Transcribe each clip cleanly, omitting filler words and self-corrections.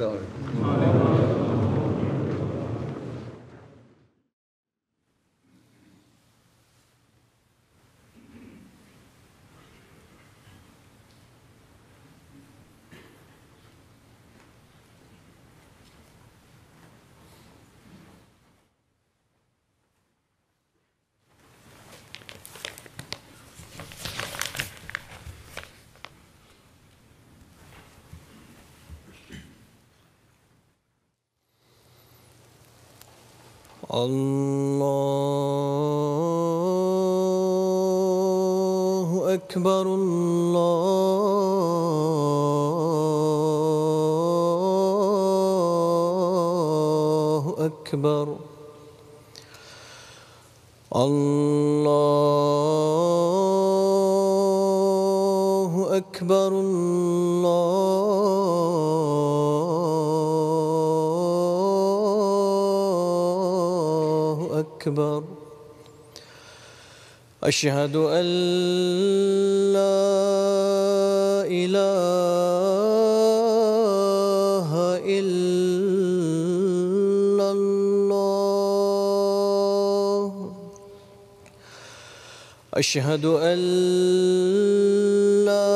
السلام عليكم. الله أكبر الله أكبر الله أكبر الله أكبر أشهد أن لا إله إلا الله أشهد أن لا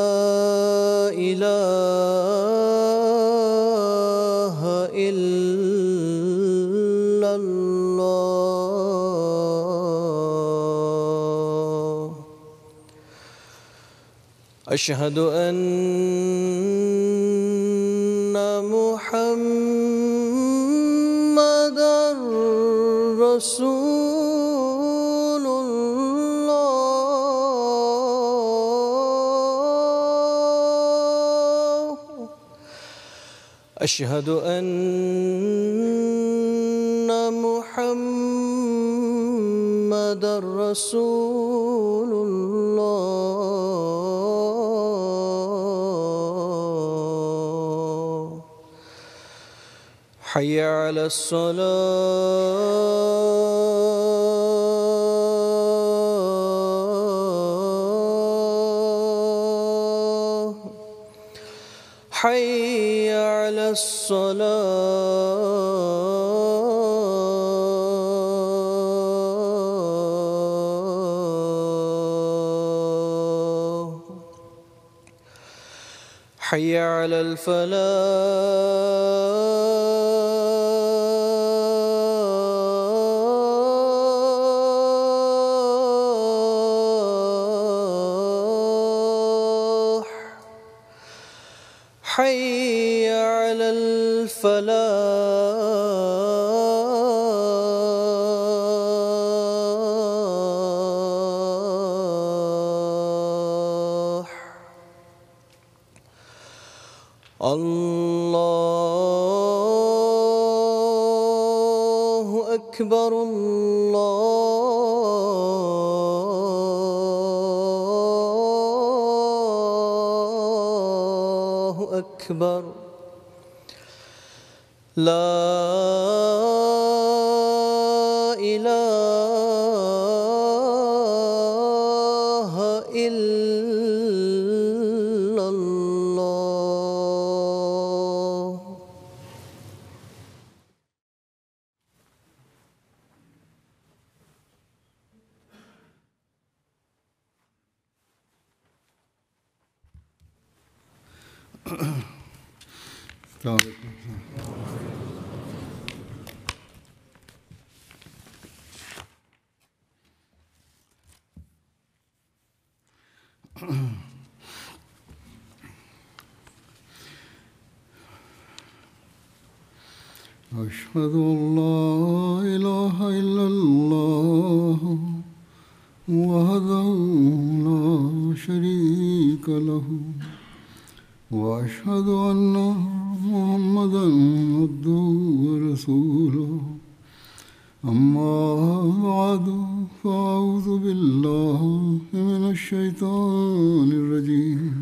إله إلا الله أشهد أن محمدًا رسول الله أشهد أن محمدًا رسول الله حي على الصلاة حي على الصلاة حي على الفلاح حي على الفلاح الله أكبر الله أكبر لا إله إلا الله السلام عليكم. أشهد أن لا إله إلا الله وحده لا شريك له وأشهد أن محمدًا عبده ورسوله أما بعد فأعوذ بالله من الشيطان الرجيم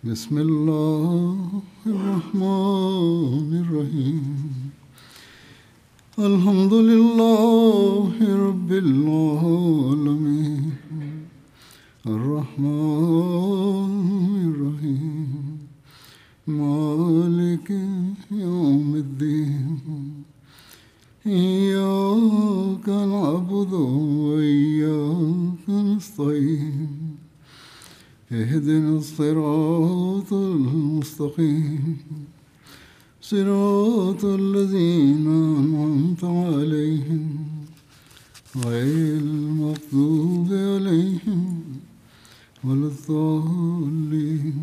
بسم الله الرحمن الرحيم الحمد لله رب العالمين الرحمن الرحيم مالك يوم الدين إياك نعبد وإياك نستعين اهدنا الصراط المستقيم صراط الذين أنعمت عليهم غير المغضوب عليهم ولا الضالين.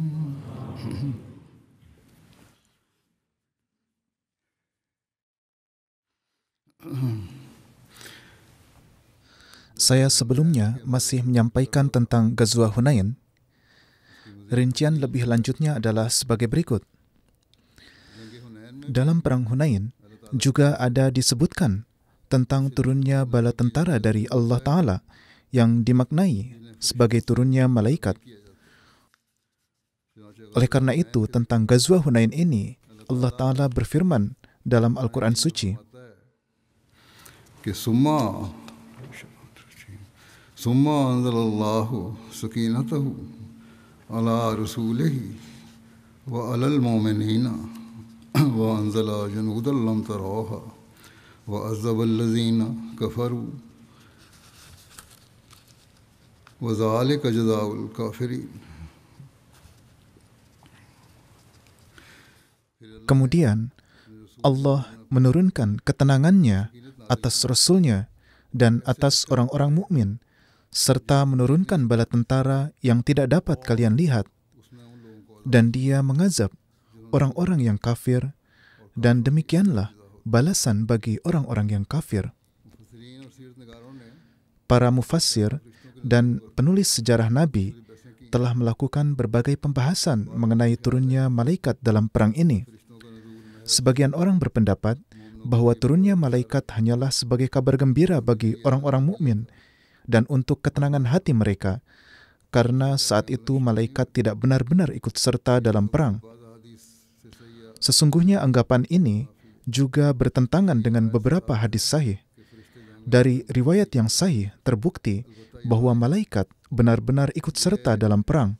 Saya sebelumnya masih menyampaikan tentang Ghazwah Hunain. Rincian lebih lanjutnya adalah sebagai berikut. Dalam perang Hunain juga ada disebutkan tentang turunnya bala tentara dari Allah Ta'ala yang dimaknai sebagai turunnya malaikat. Oleh karena itu, tentang Ghazwah Hunain ini, Allah Ta'ala berfirman dalam Al-Quran Suci, Summa anzalallahu sakinatahu ala rasulihi wa alal mu'minina wa anzala junudan lam tarawha wa azaba allazina kafaru wa zalika jazaa'ul kafirin. Kemudian Allah menurunkan ketenangannya atas Rasul-Nya dan atas orang-orang mukmin, serta menurunkan bala tentara yang tidak dapat kalian lihat, dan Dia mengazab orang-orang yang kafir, dan demikianlah balasan bagi orang-orang yang kafir. Para mufassir dan penulis sejarah Nabi telah melakukan berbagai pembahasan mengenai turunnya malaikat dalam perang ini. Sebagian orang berpendapat bahwa turunnya malaikat hanyalah sebagai kabar gembira bagi orang-orang mukmin dan untuk ketenangan hati mereka, karena saat itu malaikat tidak benar-benar ikut serta dalam perang. Sesungguhnya anggapan ini juga bertentangan dengan beberapa hadis sahih. Dari riwayat yang sahih terbukti bahwa malaikat benar-benar ikut serta dalam perang.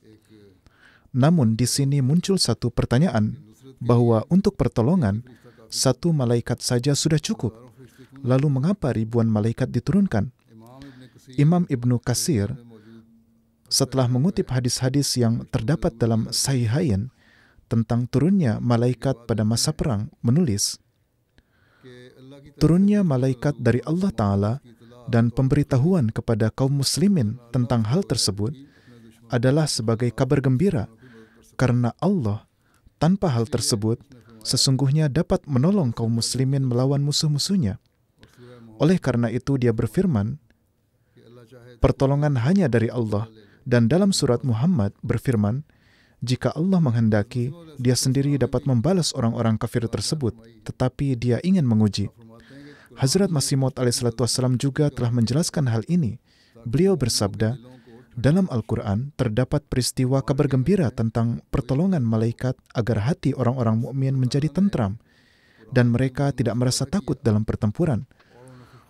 Namun di sini muncul satu pertanyaan, bahwa untuk pertolongan, satu malaikat saja sudah cukup. Lalu mengapa ribuan malaikat diturunkan? Imam Ibnu Katsir setelah mengutip hadis-hadis yang terdapat dalam Sahihain tentang turunnya malaikat pada masa perang, menulis, turunnya malaikat dari Allah Ta'ala dan pemberitahuan kepada kaum muslimin tentang hal tersebut adalah sebagai kabar gembira, karena Allah tanpa hal tersebut sesungguhnya dapat menolong kaum muslimin melawan musuh-musuhnya. Oleh karena itu Dia berfirman, pertolongan hanya dari Allah, dan dalam surat Muhammad berfirman, jika Allah menghendaki, Dia sendiri dapat membalas orang-orang kafir tersebut, tetapi Dia ingin menguji. Hazrat Masih Maud alaihissalam juga telah menjelaskan hal ini. Beliau bersabda, dalam Al-Quran terdapat peristiwa kabar gembira tentang pertolongan malaikat agar hati orang-orang mukmin menjadi tentram dan mereka tidak merasa takut dalam pertempuran.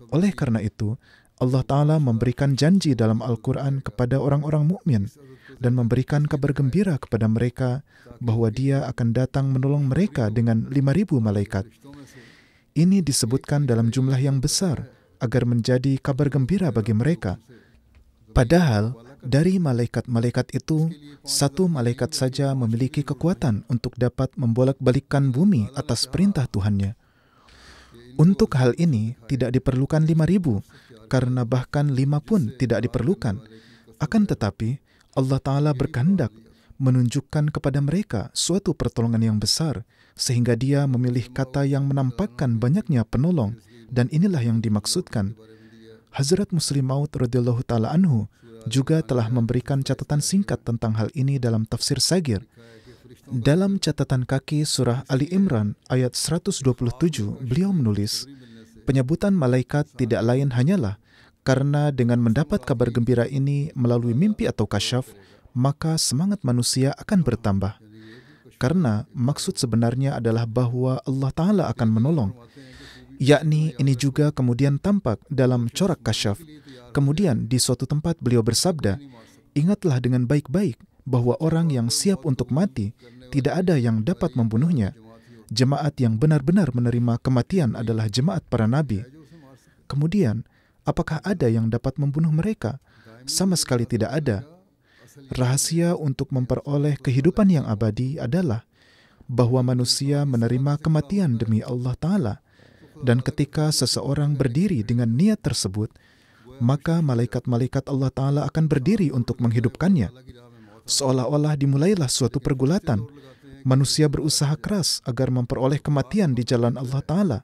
Oleh karena itu, Allah Ta'ala memberikan janji dalam Al-Quran kepada orang-orang mukmin dan memberikan kabar gembira kepada mereka bahwa Dia akan datang menolong mereka dengan 5.000 malaikat. Ini disebutkan dalam jumlah yang besar agar menjadi kabar gembira bagi mereka. Padahal, dari malaikat-malaikat itu, satu malaikat saja memiliki kekuatan untuk dapat membolak-balikkan bumi atas perintah Tuhannya. Untuk hal ini tidak diperlukan 5.000, karena bahkan 5 pun tidak diperlukan. Akan tetapi, Allah Ta'ala berkehendak menunjukkan kepada mereka suatu pertolongan yang besar, sehingga Dia memilih kata yang menampakkan banyaknya penolong, dan inilah yang dimaksudkan. Hazrat Muslim Maud radhiyallahu ta'ala anhu juga telah memberikan catatan singkat tentang hal ini dalam tafsir Sagir. Dalam catatan kaki surah Ali Imran ayat 127, beliau menulis, penyebutan malaikat tidak lain hanyalah karena dengan mendapat kabar gembira ini melalui mimpi atau kasyaf, maka semangat manusia akan bertambah. Karena maksud sebenarnya adalah bahwa Allah Ta'ala akan menolong. Yakni ini juga kemudian tampak dalam corak kasyaf. Kemudian di suatu tempat beliau bersabda, ingatlah dengan baik-baik bahwa orang yang siap untuk mati, tidak ada yang dapat membunuhnya. jemaat yang benar-benar menerima kematian adalah jemaat para nabi. Kemudian, apakah ada yang dapat membunuh mereka? Sama sekali tidak ada. Rahasia untuk memperoleh kehidupan yang abadi adalah bahwa manusia menerima kematian demi Allah Ta'ala. Dan ketika seseorang berdiri dengan niat tersebut, maka malaikat-malaikat Allah Ta'ala akan berdiri untuk menghidupkannya. Seolah-olah dimulailah suatu pergulatan. Manusia berusaha keras agar memperoleh kematian di jalan Allah Ta'ala,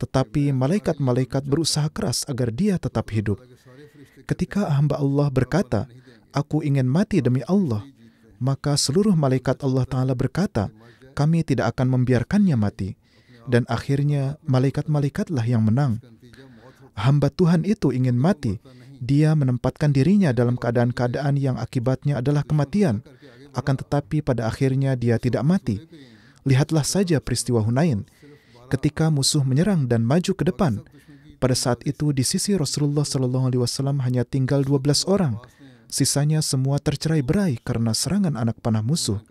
tetapi malaikat-malaikat berusaha keras agar dia tetap hidup. Ketika hamba Allah berkata, "Aku ingin mati demi Allah," maka seluruh malaikat Allah Ta'ala berkata, "Kami tidak akan membiarkannya mati." Dan akhirnya malaikat-malaikatlah yang menang. Hamba Tuhan itu ingin mati. Dia menempatkan dirinya dalam keadaan-keadaan yang akibatnya adalah kematian. Akan tetapi pada akhirnya dia tidak mati. Lihatlah saja peristiwa Hunain. Ketika musuh menyerang dan maju ke depan, pada saat itu di sisi Rasulullah SAW hanya tinggal 12 orang. Sisanya semua tercerai-berai karena serangan anak panah musuh.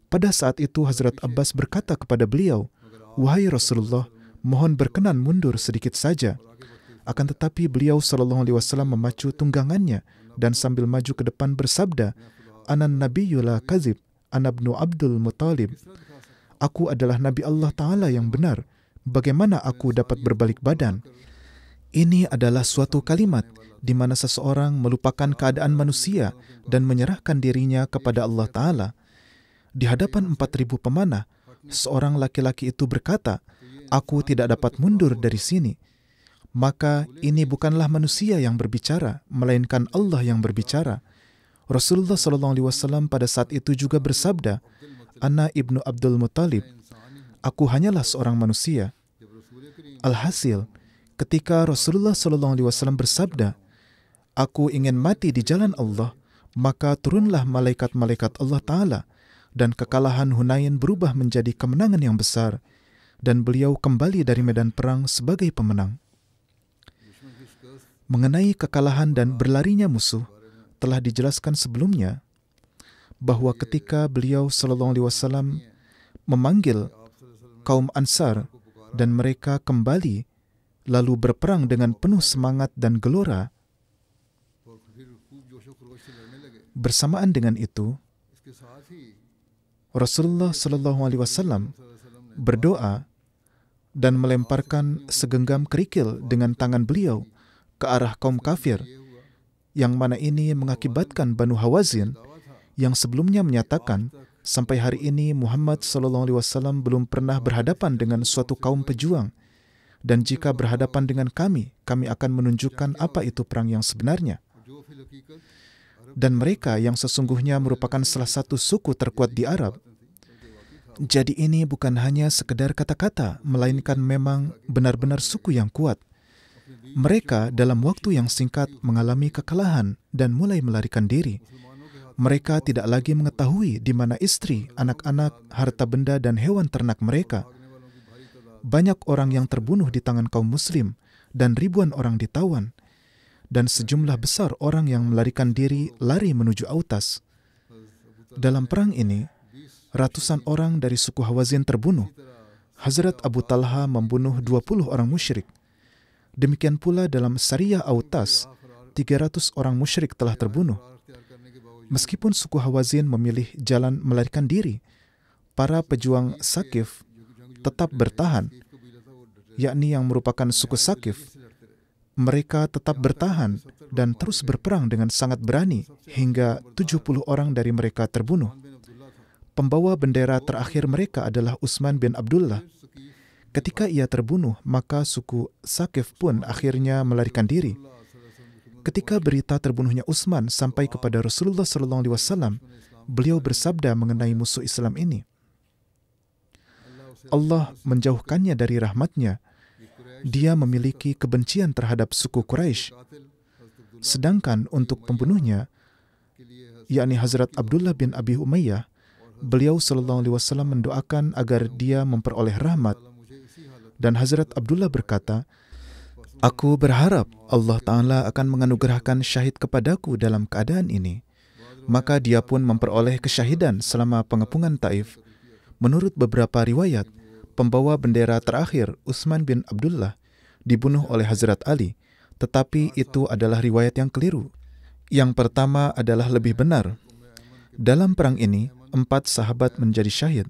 Pada saat itu Hazrat Abbas berkata kepada beliau, "Wahai Rasulullah, mohon berkenan mundur sedikit saja." Akan tetapi beliau SAW memacu tunggangannya dan sambil maju ke depan bersabda, "Anan Nabiyyul la kadzib, ana ibnu Abdul Muthalib." Aku adalah Nabi Allah Ta'ala yang benar. Bagaimana aku dapat berbalik badan? Ini adalah suatu kalimat di mana seseorang melupakan keadaan manusia dan menyerahkan dirinya kepada Allah Ta'ala. Di hadapan 4.000 pemanah, seorang laki-laki itu berkata, "Aku tidak dapat mundur dari sini." Maka ini bukanlah manusia yang berbicara, melainkan Allah yang berbicara. Rasulullah SAW pada saat itu juga bersabda, "Ana ibnu Abdul Muthalib." Aku hanyalah seorang manusia. Alhasil, ketika Rasulullah SAW bersabda, "Aku ingin mati di jalan Allah," maka turunlah malaikat-malaikat Allah Ta'ala, dan kekalahan Hunain berubah menjadi kemenangan yang besar, dan beliau kembali dari medan perang sebagai pemenang. Mengenai kekalahan dan berlarinya musuh, telah dijelaskan sebelumnya bahwa ketika beliau SAW memanggil kaum Ansar dan mereka kembali lalu berperang dengan penuh semangat dan gelora, bersamaan dengan itu Rasulullah SAW berdoa dan melemparkan segenggam kerikil dengan tangan beliau ke arah kaum kafir, yang mana ini mengakibatkan Banu Hawazin yang sebelumnya menyatakan, "Sampai hari ini Muhammad SAW belum pernah berhadapan dengan suatu kaum pejuang, dan jika berhadapan dengan kami akan menunjukkan apa itu perang yang sebenarnya." Dan mereka yang sesungguhnya merupakan salah satu suku terkuat di Arab. Jadi ini bukan hanya sekedar kata-kata, melainkan memang benar-benar suku yang kuat. Mereka dalam waktu yang singkat mengalami kekalahan dan mulai melarikan diri. Mereka tidak lagi mengetahui di mana istri, anak-anak, harta benda, dan hewan ternak mereka. Banyak orang yang terbunuh di tangan kaum muslim, dan ribuan orang ditawan. Dan sejumlah besar orang yang melarikan diri lari menuju Autas. Dalam perang ini, ratusan orang dari suku Hawazin terbunuh. Hazrat Abu Talha membunuh 20 orang musyrik. Demikian pula dalam Sariyah Autas, 300 orang musyrik telah terbunuh. Meskipun suku Hawazin memilih jalan melarikan diri, para pejuang Sakif tetap bertahan, yakni yang merupakan suku Sakif. Mereka tetap bertahan dan terus berperang dengan sangat berani hingga 70 orang dari mereka terbunuh. Pembawa bendera terakhir mereka adalah Utsman bin Abdullah. Ketika ia terbunuh, maka suku Sakif pun akhirnya melarikan diri. Ketika berita terbunuhnya Utsman sampai kepada Rasulullah SAW, beliau bersabda mengenai musuh Islam ini, "Allah menjauhkannya dari rahmatnya. Dia memiliki kebencian terhadap suku Quraisy. Sedangkan untuk pembunuhnya, yakni Hazrat Abdullah bin Abi Umayyah, beliau SAW mendoakan agar dia memperoleh rahmat. Dan Hazrat Abdullah berkata, 'Aku berharap Allah Ta'ala akan menganugerahkan syahid kepadaku dalam keadaan ini.' Maka dia pun memperoleh kesyahidan selama pengepungan Taif. Menurut beberapa riwayat, pembawa bendera terakhir Utsman bin Abdullah dibunuh oleh Hazrat Ali, tetapi itu adalah riwayat yang keliru. Yang pertama adalah lebih benar. Dalam perang ini, 4 sahabat menjadi syahid.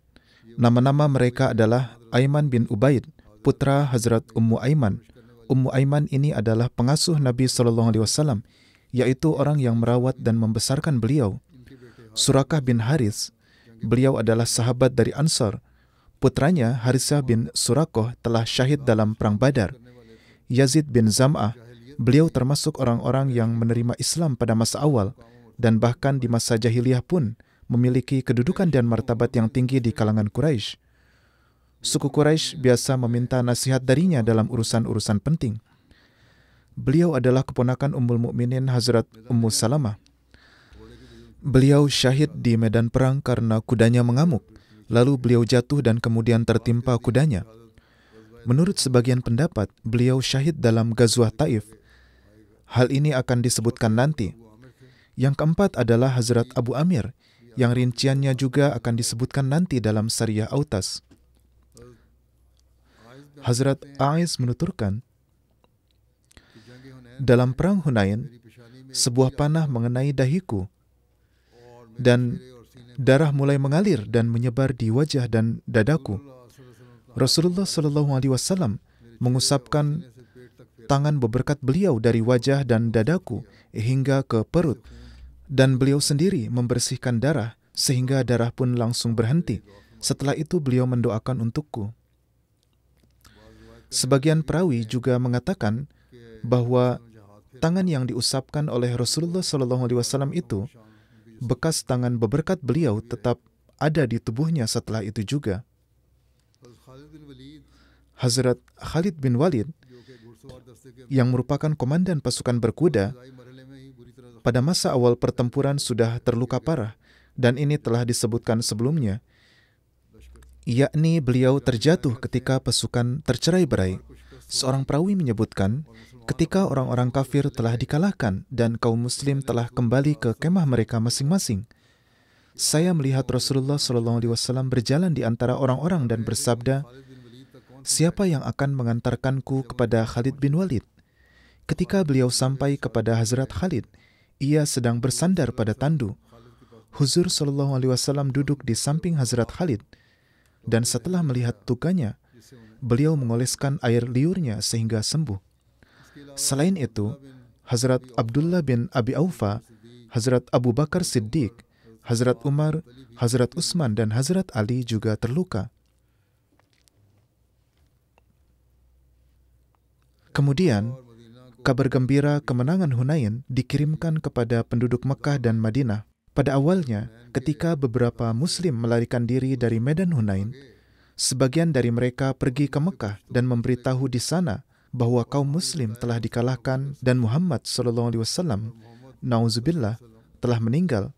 Nama-nama mereka adalah Aiman bin Ubaid, putra Hazrat Ummu Aiman. Ummu Aiman ini adalah pengasuh Nabi SAW, yaitu orang yang merawat dan membesarkan beliau. Surakah bin Haris, beliau adalah sahabat dari Ansar. Putranya Harisah bin Surakoh telah syahid dalam perang Badar. Yazid bin Zam'ah, beliau termasuk orang-orang yang menerima Islam pada masa awal dan bahkan di masa jahiliyah pun memiliki kedudukan dan martabat yang tinggi di kalangan Quraisy. Suku Quraisy biasa meminta nasihat darinya dalam urusan-urusan penting. Beliau adalah keponakan Ummul Mukminin Hazrat Ummu Salamah. Beliau syahid di medan perang karena kudanya mengamuk. Lalu beliau jatuh dan kemudian tertimpa kudanya. Menurut sebagian pendapat, beliau syahid dalam Ghazwah Taif. Hal ini akan disebutkan nanti. Yang keempat adalah Hazrat Abu Amir, yang rinciannya juga akan disebutkan nanti dalam Sariyah Autas. Hazrat A'is menuturkan, dalam perang Hunain, sebuah panah mengenai dahiku dan darah mulai mengalir dan menyebar di wajah dan dadaku. Rasulullah SAW mengusapkan tangan beberkat beliau dari wajah dan dadaku hingga ke perut, dan beliau sendiri membersihkan darah sehingga darah pun langsung berhenti. Setelah itu beliau mendoakan untukku. Sebagian perawi juga mengatakan bahwa tangan yang diusapkan oleh Rasulullah SAW itu, bekas tangan beberkat beliau tetap ada di tubuhnya setelah itu juga. Hazrat Khalid bin Walid, yang merupakan komandan pasukan berkuda, pada masa awal pertempuran sudah terluka parah, dan ini telah disebutkan sebelumnya, yakni beliau terjatuh ketika pasukan tercerai-berai. Seorang perawi menyebutkan, ketika orang-orang kafir telah dikalahkan dan kaum muslim telah kembali ke kemah mereka masing-masing, saya melihat Rasulullah SAW berjalan di antara orang-orang dan bersabda, siapa yang akan mengantarkanku kepada Khalid bin Walid? Ketika beliau sampai kepada Hazrat Khalid, ia sedang bersandar pada tandu. Huzur SAW duduk di samping Hazrat Khalid, dan setelah melihat lukanya, beliau mengoleskan air liurnya sehingga sembuh. Selain itu, Hazrat Abdullah bin Abi Aufa, Hazrat Abu Bakar Siddiq, Hazrat Umar, Hazrat Utsman, dan Hazrat Ali juga terluka. Kemudian, kabar gembira kemenangan Hunain dikirimkan kepada penduduk Mekah dan Madinah. Pada awalnya, ketika beberapa Muslim melarikan diri dari medan Hunain, sebagian dari mereka pergi ke Mekah dan memberitahu di sana bahwa kaum Muslim telah dikalahkan dan Muhammad SAW, nauzubillah, telah meninggal.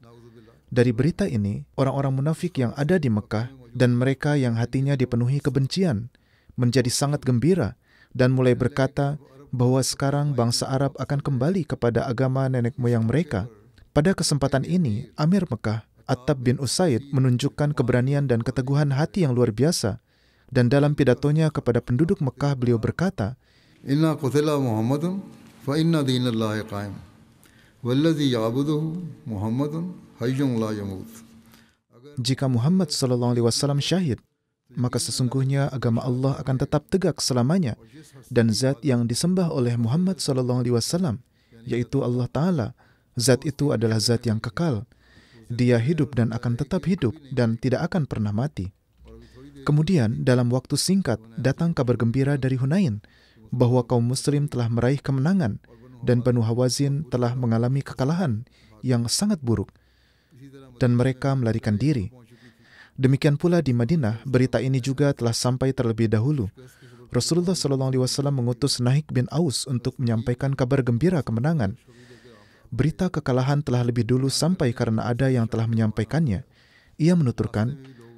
Dari berita ini, orang-orang munafik yang ada di Mekah dan mereka yang hatinya dipenuhi kebencian menjadi sangat gembira dan mulai berkata bahwa sekarang bangsa Arab akan kembali kepada agama nenek moyang mereka. Pada kesempatan ini, Amir Mekah, Attab bin Usaid, menunjukkan keberanian dan keteguhan hati yang luar biasa. Dan dalam pidatonya kepada penduduk Mekah, beliau berkata, Inna qutila Muhammadun fa inna dinallahi qaim. Walladhi ya'buduhu Muhammadun hayyun la yamut. jika Muhammad SAW syahid, maka sesungguhnya agama Allah akan tetap tegak selamanya, dan zat yang disembah oleh Muhammad SAW, yaitu Allah Ta'ala, zat itu adalah zat yang kekal. Dia hidup dan akan tetap hidup dan tidak akan pernah mati. Kemudian dalam waktu singkat datang kabar gembira dari Hunain bahwa kaum muslim telah meraih kemenangan dan Banu Hawazin telah mengalami kekalahan yang sangat buruk dan mereka melarikan diri. Demikian pula di Madinah, berita ini juga telah sampai terlebih dahulu. Rasulullah SAW mengutus Nahik bin Aus untuk menyampaikan kabar gembira kemenangan. Berita kekalahan telah lebih dulu sampai karena ada yang telah menyampaikannya. Ia menuturkan,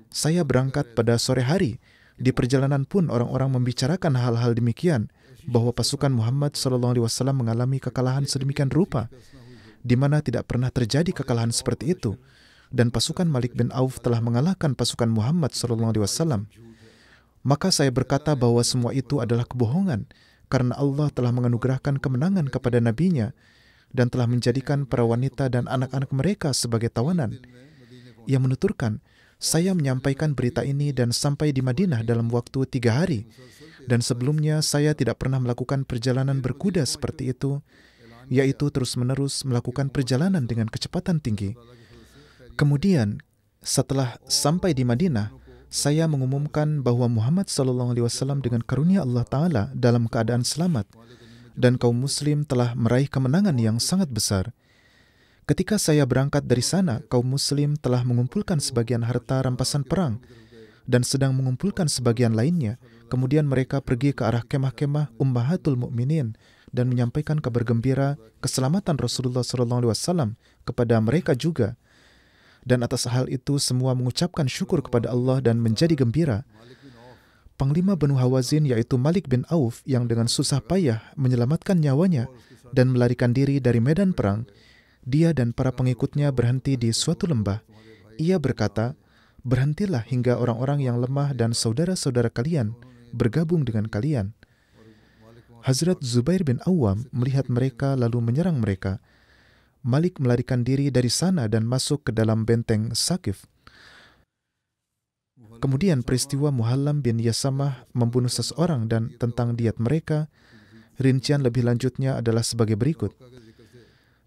saya berangkat pada sore hari. Di perjalanan pun orang-orang membicarakan hal-hal demikian, bahwa pasukan Muhammad SAW mengalami kekalahan sedemikian rupa, di mana tidak pernah terjadi kekalahan seperti itu. dan pasukan Malik bin Auf telah mengalahkan pasukan Muhammad SAW. Maka saya berkata bahwa semua itu adalah kebohongan, karena Allah telah menganugerahkan kemenangan kepada nabinya dan telah menjadikan para wanita dan anak-anak mereka sebagai tawanan. Ia menuturkan, saya menyampaikan berita ini dan sampai di Madinah dalam waktu 3 hari. Dan sebelumnya saya tidak pernah melakukan perjalanan berkuda seperti itu, yaitu terus-menerus melakukan perjalanan dengan kecepatan tinggi. Kemudian, setelah sampai di Madinah, saya mengumumkan bahwa Muhammad SAW dengan karunia Allah Ta'ala dalam keadaan selamat, dan kaum muslim telah meraih kemenangan yang sangat besar. Ketika saya berangkat dari sana, kaum muslim telah mengumpulkan sebagian harta rampasan perang, dan sedang mengumpulkan sebagian lainnya. Kemudian mereka pergi ke arah kemah-kemah Ummahatul Mukminin dan menyampaikan kabar gembira keselamatan Rasulullah SAW kepada mereka juga. Dan atas hal itu semua mengucapkan syukur kepada Allah dan menjadi gembira. Panglima Banu Hawazin yaitu Malik bin Auf yang dengan susah payah menyelamatkan nyawanya dan melarikan diri dari medan perang, dia dan para pengikutnya berhenti di suatu lembah. Ia berkata, berhentilah hingga orang-orang yang lemah dan saudara-saudara kalian bergabung dengan kalian. Hazrat Zubair bin Awam melihat mereka lalu menyerang mereka. Malik melarikan diri dari sana dan masuk ke dalam benteng Saqif. Kemudian peristiwa Muhallam bin Yasamah membunuh seseorang dan tentang diat mereka, rincian lebih lanjutnya adalah sebagai berikut.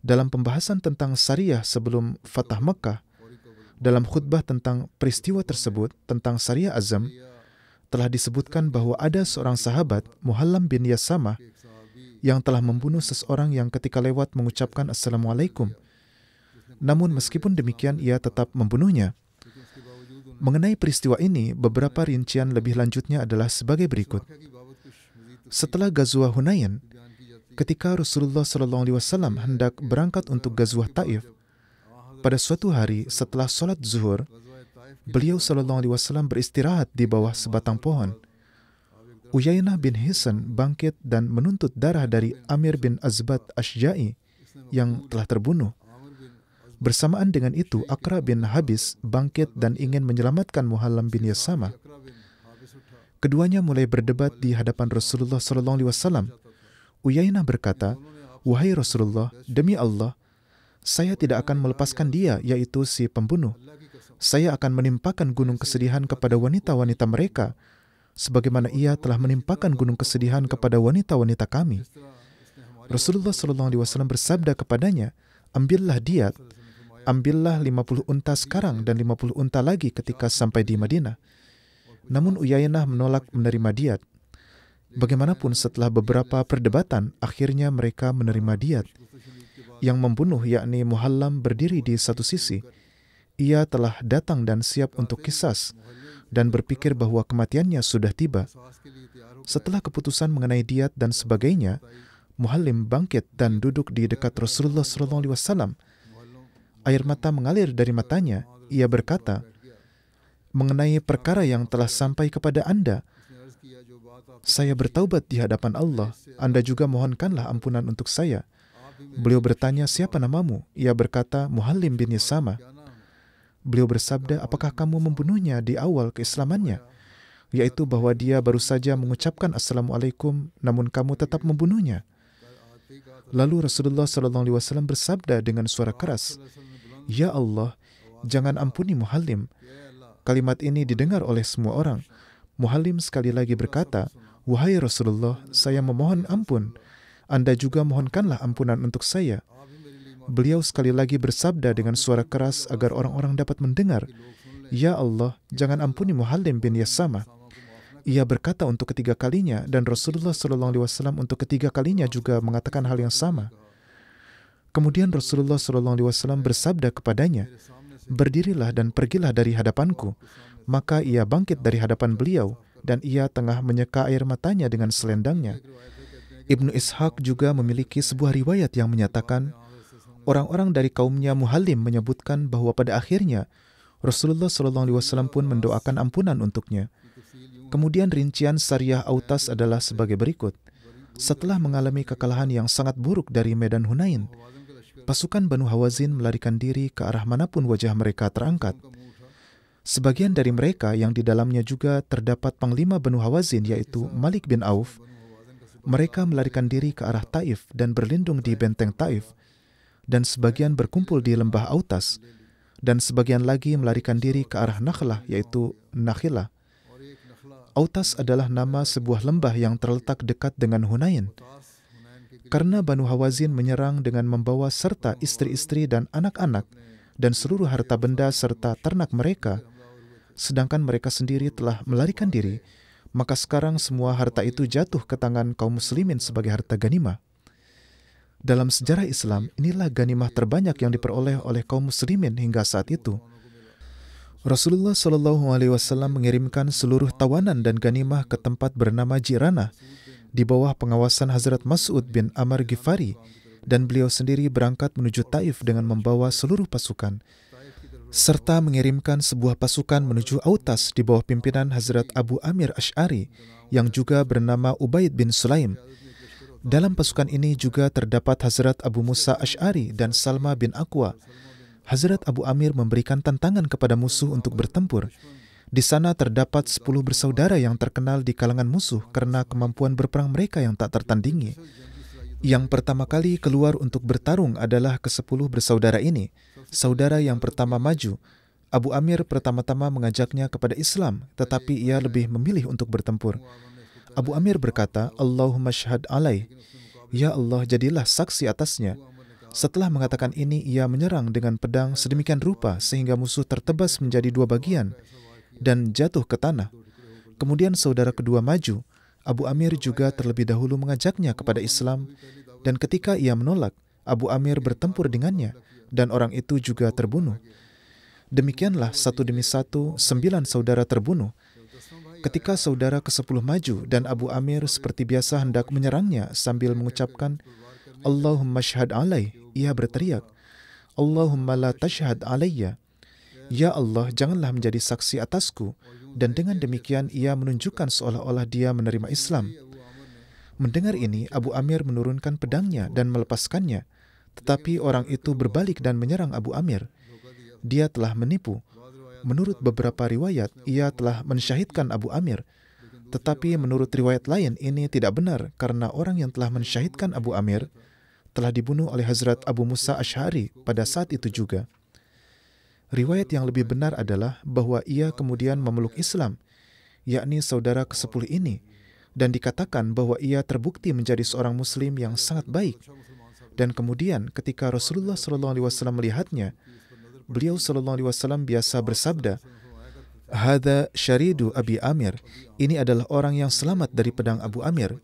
Dalam pembahasan tentang Sariyah sebelum Fatah Makkah, dalam khutbah tentang peristiwa tersebut, tentang Sariyah Azam, telah disebutkan bahwa ada seorang sahabat, Muhallam bin Yasamah, yang telah membunuh seseorang yang ketika lewat mengucapkan Assalamualaikum. Namun meskipun demikian, ia tetap membunuhnya. Mengenai peristiwa ini, beberapa rincian lebih lanjutnya adalah sebagai berikut. Setelah Ghazwah Hunain, ketika Rasulullah SAW hendak berangkat untuk Ghazwah Taif, pada suatu hari setelah sholat zuhur, beliau SAW beristirahat di bawah sebatang pohon. Uyainah bin Hisan bangkit dan menuntut darah dari Amir bin Azbat Ashja'i yang telah terbunuh. Bersamaan dengan itu, Aqra bin Habis bangkit dan ingin menyelamatkan Muhallam bin Yasamah. Keduanya mulai berdebat di hadapan Rasulullah SAW. Uyainah berkata, "Wahai Rasulullah, demi Allah, saya tidak akan melepaskan dia, yaitu si pembunuh. Saya akan menimpakan gunung kesedihan kepada wanita-wanita mereka, sebagaimana ia telah menimpakan gunung kesedihan kepada wanita-wanita kami." Rasulullah SAW bersabda kepadanya, "Ambillah diat, ambillah 50 unta sekarang dan 50 unta lagi ketika sampai di Madinah." Namun Uyainah menolak menerima diat. Bagaimanapun setelah beberapa perdebatan, akhirnya mereka menerima diat. Yang membunuh, yakni Muhallam, berdiri di satu sisi. Ia telah datang dan siap untuk qisas dan berpikir bahwa kematiannya sudah tiba. Setelah keputusan mengenai diat dan sebagainya, Muhallim bangkit dan duduk di dekat Rasulullah SAW. Air mata mengalir dari matanya. Ia berkata, "Mengenai perkara yang telah sampai kepada Anda, saya bertaubat di hadapan Allah. Anda juga mohonkanlah ampunan untuk saya." Beliau bertanya, "Siapa namamu?" Ia berkata, "Muhallim bin Yasamah." Beliau bersabda, "Apakah kamu membunuhnya di awal keislamannya? Yaitu bahwa dia baru saja mengucapkan Assalamualaikum, namun kamu tetap membunuhnya." Lalu Rasulullah SAW bersabda dengan suara keras, "Ya Allah, jangan ampuni Muhallim." Kalimat ini didengar oleh semua orang. Muhallim sekali lagi berkata, "Wahai Rasulullah, saya memohon ampun. Anda juga mohonkanlah ampunan untuk saya." Beliau sekali lagi bersabda dengan suara keras agar orang-orang dapat mendengar, "Ya Allah, jangan ampuni Muhallim bin Yasamah." Ia berkata untuk ketiga kalinya, dan Rasulullah SAW untuk ketiga kalinya juga mengatakan hal yang sama. Kemudian Rasulullah SAW bersabda kepadanya, "Berdirilah dan pergilah dari hadapanku." Maka ia bangkit dari hadapan beliau, dan ia tengah menyeka air matanya dengan selendangnya. Ibnu Ishaq juga memiliki sebuah riwayat yang menyatakan, orang-orang dari kaumnya Muhallim menyebutkan bahwa pada akhirnya Rasulullah SAW pun mendoakan ampunan untuknya. Kemudian rincian Sariyah Autas adalah sebagai berikut. Setelah mengalami kekalahan yang sangat buruk dari medan Hunain, pasukan Banu Hawazin melarikan diri ke arah manapun wajah mereka terangkat. Sebagian dari mereka yang di dalamnya juga terdapat panglima Banu Hawazin yaitu Malik bin Auf, mereka melarikan diri ke arah Taif dan berlindung di benteng Taif, dan sebagian berkumpul di lembah Autas, dan sebagian lagi melarikan diri ke arah Nakhlah yaitu Nakhilah. Autas adalah nama sebuah lembah yang terletak dekat dengan Hunain. Karena Banu Hawazin menyerang dengan membawa serta istri-istri dan anak-anak dan seluruh harta benda serta ternak mereka, sedangkan mereka sendiri telah melarikan diri, maka sekarang semua harta itu jatuh ke tangan kaum muslimin sebagai harta ganimah. Dalam sejarah Islam, inilah ganimah terbanyak yang diperoleh oleh kaum muslimin hingga saat itu. Rasulullah SAW mengirimkan seluruh tawanan dan ganimah ke tempat bernama Jiranah di bawah pengawasan Hazrat Mas'ud bin Amr Ghifari, dan beliau sendiri berangkat menuju Taif dengan membawa seluruh pasukan, serta mengirimkan sebuah pasukan menuju Autas di bawah pimpinan Hazrat Abu Amir Asy'ari yang juga bernama Ubaid bin Sulaim. Dalam pasukan ini juga terdapat Hazrat Abu Musa Asy'ari dan Salma bin Aqwa. Hazrat Abu Amir memberikan tantangan kepada musuh untuk bertempur. Di sana terdapat 10 bersaudara yang terkenal di kalangan musuh karena kemampuan berperang mereka yang tak tertandingi. Yang pertama kali keluar untuk bertarung adalah ke-10 bersaudara ini. Saudara yang pertama maju, Abu Amir pertama-tama mengajaknya kepada Islam, tetapi ia lebih memilih untuk bertempur. Abu Amir berkata, Allahumma syahad alaih, ya Allah jadilah saksi atasnya. Setelah mengatakan ini, ia menyerang dengan pedang sedemikian rupa sehingga musuh tertebas menjadi 2 bagian dan jatuh ke tanah. Kemudian saudara kedua maju. Abu Amir juga terlebih dahulu mengajaknya kepada Islam, dan ketika ia menolak, Abu Amir bertempur dengannya, dan orang itu juga terbunuh. Demikianlah satu demi satu 9 saudara terbunuh. Ketika saudara ke-10 maju dan Abu Amir seperti biasa hendak menyerangnya sambil mengucapkan Allahumma syahad alaih, ia berteriak, Allahumma la tashhad alayya, ya Allah janganlah menjadi saksi atasku, dan dengan demikian ia menunjukkan seolah-olah dia menerima Islam. Mendengar ini, Abu Amir menurunkan pedangnya dan melepaskannya, tetapi orang itu berbalik dan menyerang Abu Amir. Dia telah menipu. Menurut beberapa riwayat, ia telah mensyahidkan Abu Amir. Tetapi menurut riwayat lain, ini tidak benar karena orang yang telah mensyahidkan Abu Amir telah dibunuh oleh Hazrat Abu Musa Asy'ari pada saat itu juga. Riwayat yang lebih benar adalah bahwa ia kemudian memeluk Islam, yakni saudara ke-10 ini, dan dikatakan bahwa ia terbukti menjadi seorang Muslim yang sangat baik. Dan kemudian ketika Rasulullah SAW melihatnya, beliau SAW biasa bersabda, Hadza syaridu Abi Amir, ini adalah orang yang selamat dari pedang Abu Amir.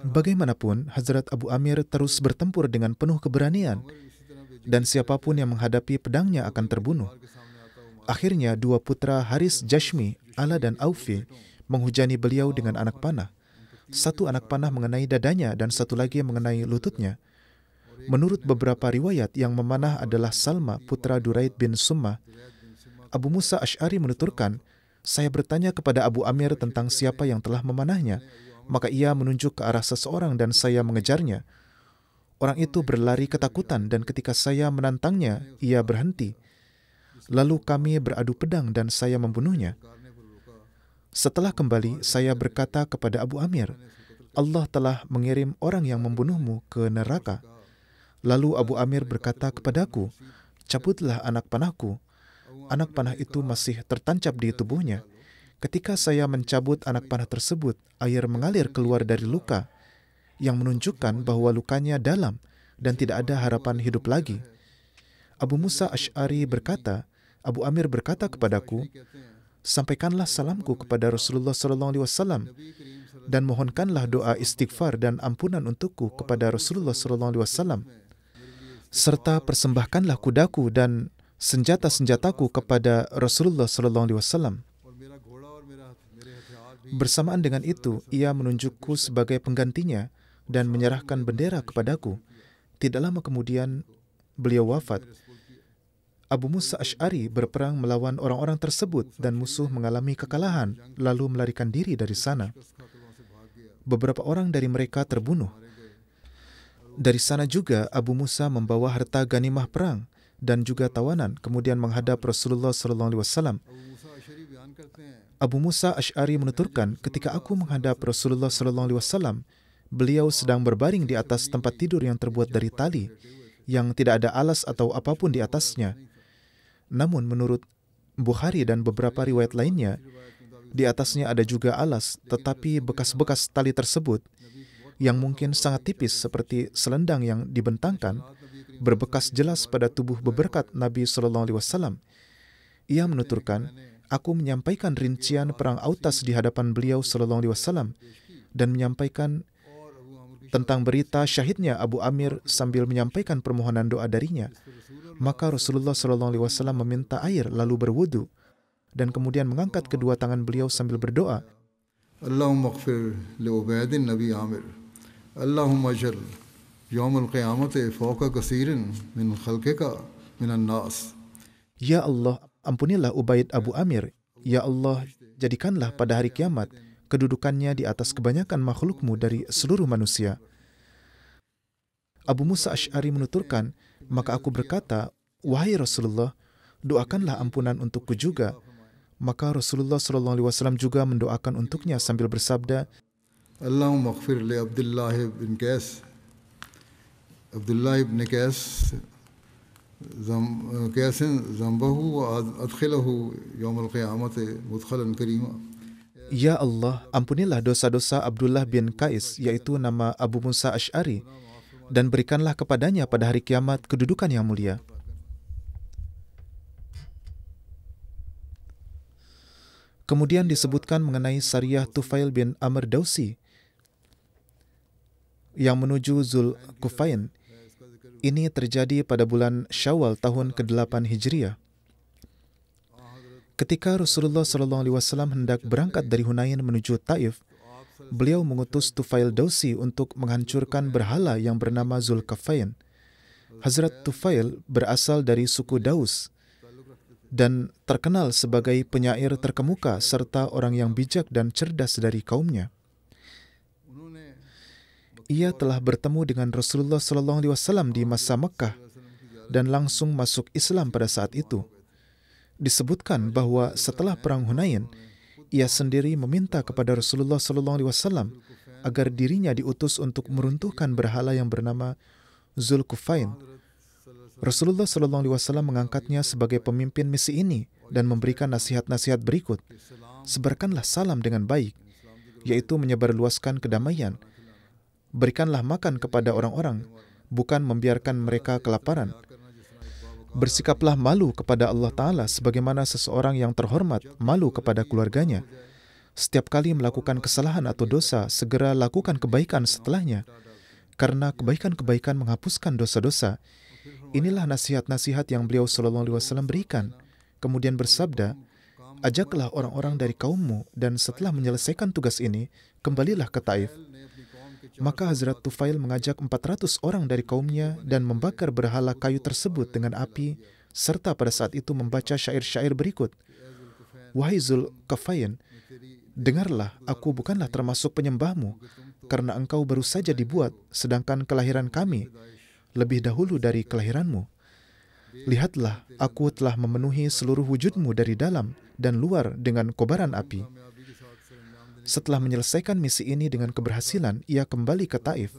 Bagaimanapun, Hazrat Abu Amir terus bertempur dengan penuh keberanian, dan siapapun yang menghadapi pedangnya akan terbunuh. Akhirnya 2 putra Haris Jashmi, Ala dan Aufi, menghujani beliau dengan anak panah. 1 anak panah mengenai dadanya dan 1 lagi mengenai lututnya. Menurut beberapa riwayat, yang memanah adalah Salma, putra Duraid bin Summah. Abu Musa Asy'ari menuturkan, saya bertanya kepada Abu Amir tentang siapa yang telah memanahnya, maka ia menunjuk ke arah seseorang dan saya mengejarnya. Orang itu berlari ketakutan dan ketika saya menantangnya, ia berhenti. Lalu kami beradu pedang dan saya membunuhnya. Setelah kembali, saya berkata kepada Abu Amir, Allah telah mengirim orang yang membunuhmu ke neraka. Lalu Abu Amir berkata kepadaku, cabutlah anak panahku. Anak panah itu masih tertancap di tubuhnya. Ketika saya mencabut anak panah tersebut, air mengalir keluar dari luka, yang menunjukkan bahwa lukanya dalam dan tidak ada harapan hidup lagi. Abu Musa Asy'ari berkata, Abu Amir berkata kepadaku, sampaikanlah salamku kepada Rasulullah SAW dan mohonkanlah doa istighfar dan ampunan untukku kepada Rasulullah SAW, serta persembahkanlah kudaku dan senjata-senjataku kepada Rasulullah SAW. Bersamaan dengan itu, ia menunjukku sebagai penggantinya dan menyerahkan bendera kepadaku. Tidak lama kemudian, beliau wafat. Abu Musa Asy'ari berperang melawan orang-orang tersebut dan musuh mengalami kekalahan, lalu melarikan diri dari sana. Beberapa orang dari mereka terbunuh. Dari sana juga Abu Musa membawa harta ganimah perang dan juga tawanan, kemudian menghadap Rasulullah SAW. Abu Musa Asy'ari menuturkan, ketika aku menghadap Rasulullah SAW, beliau sedang berbaring di atas tempat tidur yang terbuat dari tali, yang tidak ada alas atau apapun di atasnya. Namun menurut Bukhari dan beberapa riwayat lainnya, di atasnya ada juga alas, tetapi bekas-bekas tali tersebut yang mungkin sangat tipis seperti selendang yang dibentangkan, berbekas jelas pada tubuh beberkat Nabi SAW. Ia menuturkan, aku menyampaikan rincian perang Autas di hadapan beliau SAW dan menyampaikan tentang berita syahidnya Abu Amir sambil menyampaikan permohonan doa darinya. Maka Rasulullah SAW meminta air lalu berwudu dan kemudian mengangkat kedua tangan beliau sambil berdoa, Allahumma ighfir li ubaidin Nabi Amir. Allahumma ajal yawm al-qiyamati fawqa kasirin min khalqika minan nas. Ya Allah, ampunilah Ubaid Abu Amir. Ya Allah, jadikanlah pada hari kiamat kedudukannya di atas kebanyakan makhlukmu dari seluruh manusia. Abu Musa Asy'ari menuturkan, maka aku berkata, wahai Rasulullah, doakanlah ampunan untukku juga. Maka Rasulullah SAW juga mendoakan untuknya sambil bersabda, Allahumma ighfir li Abdullah bin Qais. Abdullah bin Qais zambahu wa adkhilahu yawm al-qiyamati mudkhalan karima. Ya Allah, ampunilah dosa-dosa Abdullah bin Qais, yaitu nama Abu Musa Asy'ari, dan berikanlah kepadanya pada hari kiamat kedudukan yang mulia. Kemudian disebutkan mengenai Sariyah Tufail bin Amr Dausi yang menuju Zul Kufain. Ini terjadi pada bulan Syawal tahun ke-8 Hijriah. Ketika Rasulullah SAW hendak berangkat dari Hunain menuju Taif, beliau mengutus Tufail Dausi untuk menghancurkan berhala yang bernama Zul Kufain. Hazrat Tufail berasal dari suku Daus dan terkenal sebagai penyair terkemuka serta orang yang bijak dan cerdas dari kaumnya. Ia telah bertemu dengan Rasulullah SAW di masa Mekkah dan langsung masuk Islam pada saat itu. Disebutkan bahwa setelah perang Hunain, ia sendiri meminta kepada Rasulullah SAW agar dirinya diutus untuk meruntuhkan berhala yang bernama Zul Kufain. Rasulullah SAW mengangkatnya sebagai pemimpin misi ini dan memberikan nasihat-nasihat berikut. Sebarkanlah salam dengan baik, yaitu menyebarluaskan kedamaian. Berikanlah makan kepada orang-orang, bukan membiarkan mereka kelaparan. Bersikaplah malu kepada Allah Ta'ala sebagaimana seseorang yang terhormat malu kepada keluarganya. Setiap kali melakukan kesalahan atau dosa, segera lakukan kebaikan setelahnya, karena kebaikan-kebaikan menghapuskan dosa-dosa. Inilah nasihat-nasihat yang beliau SAW berikan. Kemudian bersabda, ajaklah orang-orang dari kaummu dan setelah menyelesaikan tugas ini, kembalilah ke Taif. Maka Hazrat Tufail mengajak 400 orang dari kaumnya dan membakar berhala kayu tersebut dengan api, serta pada saat itu membaca syair-syair berikut. Wahai Zul Kufain, dengarlah, aku bukanlah termasuk penyembahmu, karena engkau baru saja dibuat, sedangkan kelahiran kami lebih dahulu dari kelahiranmu. Lihatlah, aku telah memenuhi seluruh wujudmu dari dalam dan luar dengan kobaran api. Setelah menyelesaikan misi ini dengan keberhasilan, ia kembali ke Taif.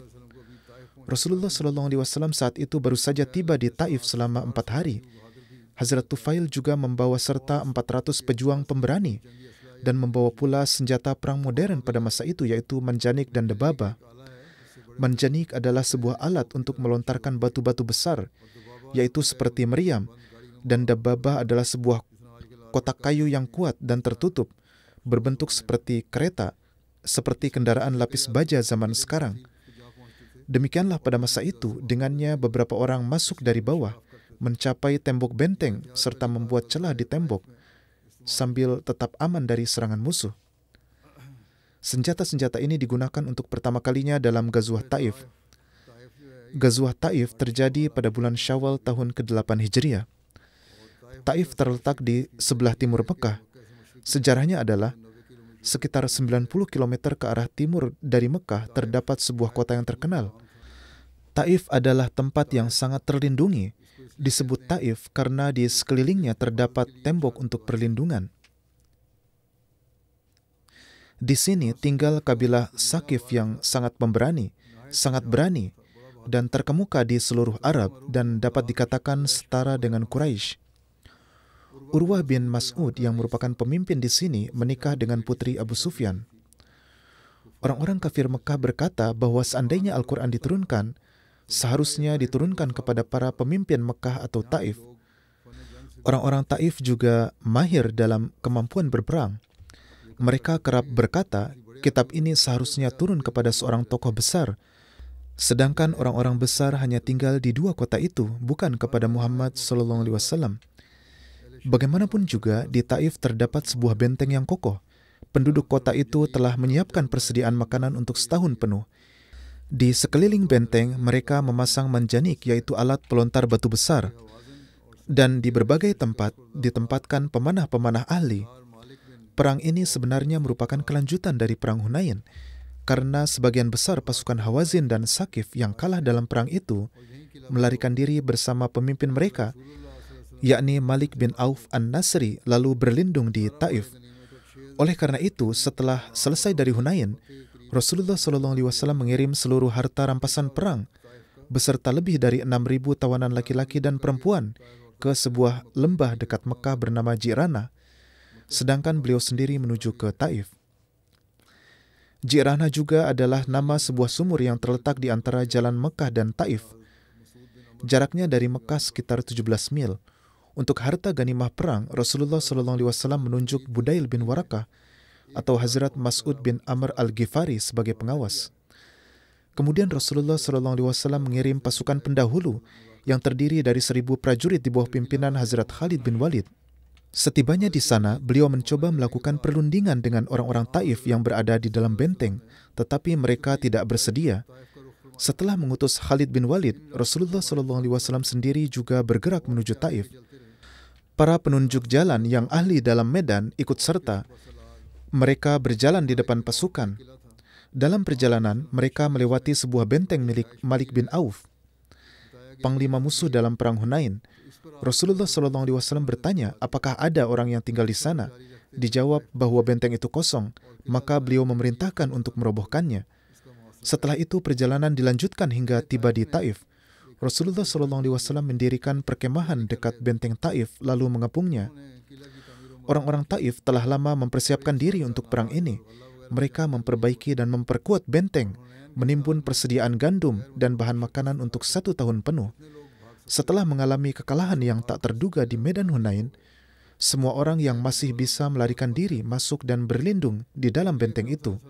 Rasulullah SAW saat itu baru saja tiba di Taif selama 4 hari. Hazrat Tufail juga membawa serta 400 pejuang pemberani dan membawa pula senjata perang modern pada masa itu, yaitu manjanik dan debaba. Manjanik adalah sebuah alat untuk melontarkan batu-batu besar, yaitu seperti meriam, dan debaba adalah sebuah kotak kayu yang kuat dan tertutup, berbentuk seperti kereta, seperti kendaraan lapis baja zaman sekarang. Demikianlah pada masa itu, dengannya beberapa orang masuk dari bawah, mencapai tembok benteng, serta membuat celah di tembok, sambil tetap aman dari serangan musuh. Senjata-senjata ini digunakan untuk pertama kalinya dalam Ghazwah Taif. Ghazwah Taif terjadi pada bulan Syawal tahun ke-8 Hijriah. Taif terletak di sebelah timur Mekah. Sejarahnya adalah sekitar 90 km ke arah timur dari Mekah terdapat sebuah kota yang terkenal. Taif adalah tempat yang sangat terlindungi. Disebut Taif karena di sekelilingnya terdapat tembok untuk perlindungan. Di sini tinggal kabilah Sakif yang sangat pemberani, sangat berani, dan terkemuka di seluruh Arab dan dapat dikatakan setara dengan Quraisy. Urwah bin Mas'ud yang merupakan pemimpin di sini menikah dengan putri Abu Sufyan. Orang-orang kafir Mekah berkata bahwa seandainya Al-Quran diturunkan, seharusnya diturunkan kepada para pemimpin Mekah atau Taif. Orang-orang Taif juga mahir dalam kemampuan berperang. Mereka kerap berkata, kitab ini seharusnya turun kepada seorang tokoh besar, sedangkan orang-orang besar hanya tinggal di dua kota itu, bukan kepada Muhammad SAW. Bagaimanapun juga, di Taif terdapat sebuah benteng yang kokoh. Penduduk kota itu telah menyiapkan persediaan makanan untuk setahun penuh. Di sekeliling benteng, mereka memasang manjanik, yaitu alat pelontar batu besar. Dan di berbagai tempat, ditempatkan pemanah-pemanah ahli. Perang ini sebenarnya merupakan kelanjutan dari Perang Hunain, karena sebagian besar pasukan Hawazin dan Sakif yang kalah dalam perang itu melarikan diri bersama pemimpin mereka, yakni Malik bin Auf An-Nasri, lalu berlindung di Taif. Oleh karena itu, setelah selesai dari Hunain, Rasulullah SAW mengirim seluruh harta rampasan perang beserta lebih dari 6.000 tawanan laki-laki dan perempuan ke sebuah lembah dekat Mekah bernama Ji'rana, sedangkan beliau sendiri menuju ke Taif. Ji'rana juga adalah nama sebuah sumur yang terletak di antara jalan Mekah dan Taif. Jaraknya dari Mekah sekitar 17 mil. Untuk harta ganimah perang, Rasulullah SAW menunjuk Budail bin Warakah atau Hazrat Mas'ud bin Amr al-Ghifari sebagai pengawas. Kemudian Rasulullah SAW mengirim pasukan pendahulu yang terdiri dari 1.000 prajurit di bawah pimpinan Hazrat Khalid bin Walid. Setibanya di sana, beliau mencoba melakukan perundingan dengan orang-orang Taif yang berada di dalam benteng, tetapi mereka tidak bersedia. Setelah mengutus Khalid bin Walid, Rasulullah SAW sendiri juga bergerak menuju Taif. Para penunjuk jalan yang ahli dalam medan ikut serta. Mereka berjalan di depan pasukan. Dalam perjalanan, mereka melewati sebuah benteng milik Malik bin Auf, panglima musuh dalam Perang Hunain. Rasulullah SAW bertanya, apakah ada orang yang tinggal di sana? Dijawab bahwa benteng itu kosong, maka beliau memerintahkan untuk merobohkannya. Setelah itu perjalanan dilanjutkan hingga tiba di Taif. Rasulullah SAW mendirikan perkemahan dekat benteng Taif lalu mengepungnya. Orang-orang Taif telah lama mempersiapkan diri untuk perang ini. Mereka memperbaiki dan memperkuat benteng, menimbun persediaan gandum dan bahan makanan untuk 1 tahun penuh. Setelah mengalami kekalahan yang tak terduga di medan Hunain, semua orang yang masih bisa melarikan diri masuk dan berlindung di dalam benteng itu,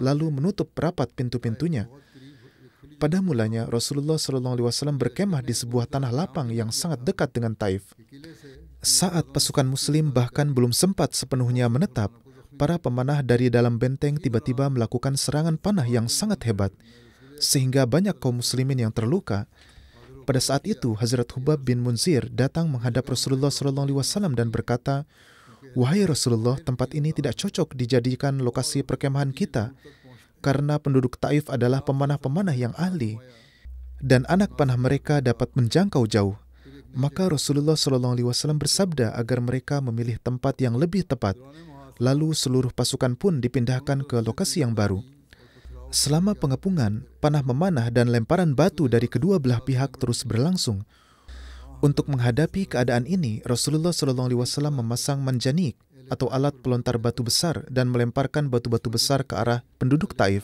lalu menutup rapat pintu-pintunya. Pada mulanya, Rasulullah SAW berkemah di sebuah tanah lapang yang sangat dekat dengan Taif. Saat pasukan Muslim bahkan belum sempat sepenuhnya menetap, para pemanah dari dalam benteng tiba-tiba melakukan serangan panah yang sangat hebat, sehingga banyak kaum Muslimin yang terluka. Pada saat itu, Hazrat Hubab bin Munzir datang menghadap Rasulullah SAW dan berkata, "Wahai Rasulullah, tempat ini tidak cocok dijadikan lokasi perkemahan kita, karena penduduk Taif adalah pemanah-pemanah yang ahli, dan anak panah mereka dapat menjangkau jauh." Maka Rasulullah SAW bersabda agar mereka memilih tempat yang lebih tepat. Lalu seluruh pasukan pun dipindahkan ke lokasi yang baru. Selama pengepungan, panah memanah dan lemparan batu dari kedua belah pihak terus berlangsung. Untuk menghadapi keadaan ini, Rasulullah SAW memasang manjanik atau alat pelontar batu besar dan melemparkan batu-batu besar ke arah penduduk Taif.